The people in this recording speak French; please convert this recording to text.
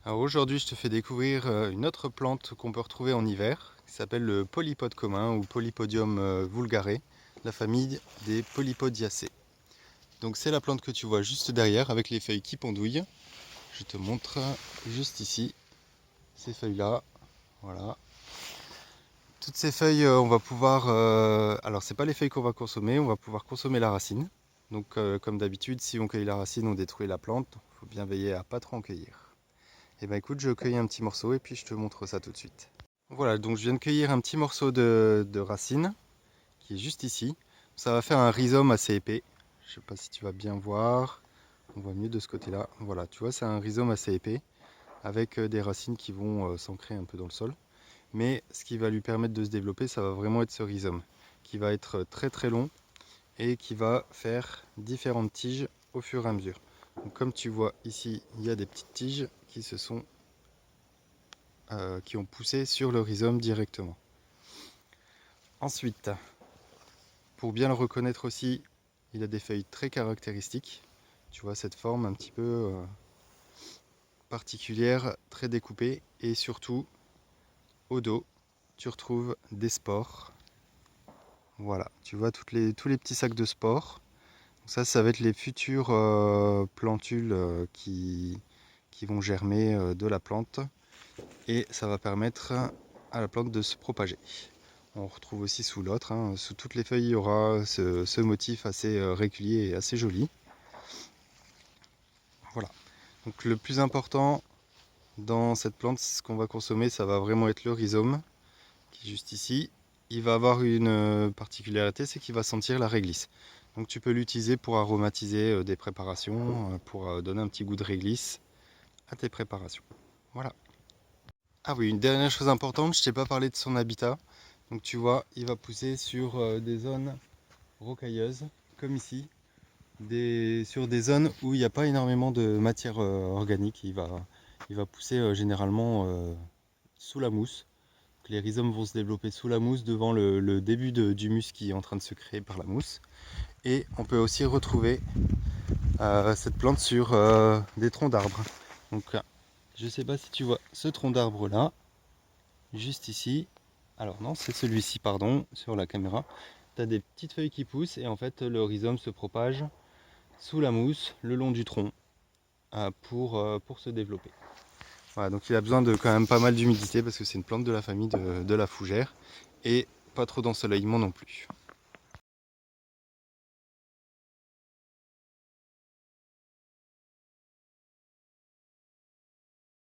Alors aujourd'hui, je te fais découvrir une autre plante qu'on peut retrouver en hiver, qui s'appelle le polypode commun ou Polypodium vulgare, la famille des Polypodiacées. Donc c'est la plante que tu vois juste derrière avec les feuilles qui pendouillent. Je te montre juste ici, ces feuilles-là, voilà. Toutes ces feuilles, on va pouvoir... alors c'est pas les feuilles qu'on va consommer, on va pouvoir consommer la racine. Donc comme d'habitude, si on cueille la racine, on détruit la plante. Il faut bien veiller à pas trop en cueillir. Et ben écoute, je cueille un petit morceau et puis je te montre ça tout de suite. Voilà, donc je viens de cueillir un petit morceau de racine qui est juste ici. Ça va faire un rhizome assez épais. Je sais pas si tu vas bien voir. On voit mieux de ce côté-là. Voilà, tu vois, c'est un rhizome assez épais avec des racines qui vont s'ancrer un peu dans le sol. Mais ce qui va lui permettre de se développer, ça va vraiment être ce rhizome qui va être très très long et qui va faire différentes tiges au fur et à mesure. Donc, comme tu vois ici, il y a des petites tiges qui ont poussé sur le rhizome directement. Ensuite, pour bien le reconnaître aussi, il a des feuilles très caractéristiques. Tu vois cette forme un petit peu particulière, très découpée. Et surtout, au dos, tu retrouves des spores. Voilà, tu vois tous les petits sacs de spores. Donc ça va être les futures plantules qui vont germer de la plante. Et ça va permettre à la plante de se propager. On retrouve aussi sous l'autre, hein. Sous toutes les feuilles, il y aura ce motif assez régulier et assez joli. Voilà. Donc le plus important dans cette plante, ce qu'on va consommer, ça va vraiment être le rhizome, qui est juste ici. Il va avoir une particularité, c'est qu'il va sentir la réglisse. Donc tu peux l'utiliser pour aromatiser des préparations, pour donner un petit goût de réglisse à tes préparations. Voilà. Ah oui, une dernière chose importante, je t'ai pas parlé de son habitat. Donc tu vois, il va pousser sur des zones rocailleuses, comme ici, sur des zones où il n'y a pas énormément de matière organique. Il va pousser généralement sous la mousse. Donc, les rhizomes vont se développer sous la mousse devant le début d'humus qui est en train de se créer par la mousse. Et on peut aussi retrouver cette plante sur des troncs d'arbres. Donc je ne sais pas si tu vois ce tronc d'arbre là, juste ici. Alors non, c'est celui-ci, pardon, sur la caméra. Tu as des petites feuilles qui poussent et en fait le rhizome se propage sous la mousse le long du tronc pour se développer. Voilà, donc il a besoin de quand même pas mal d'humidité parce que c'est une plante de la famille de la fougère et pas trop d'ensoleillement non plus.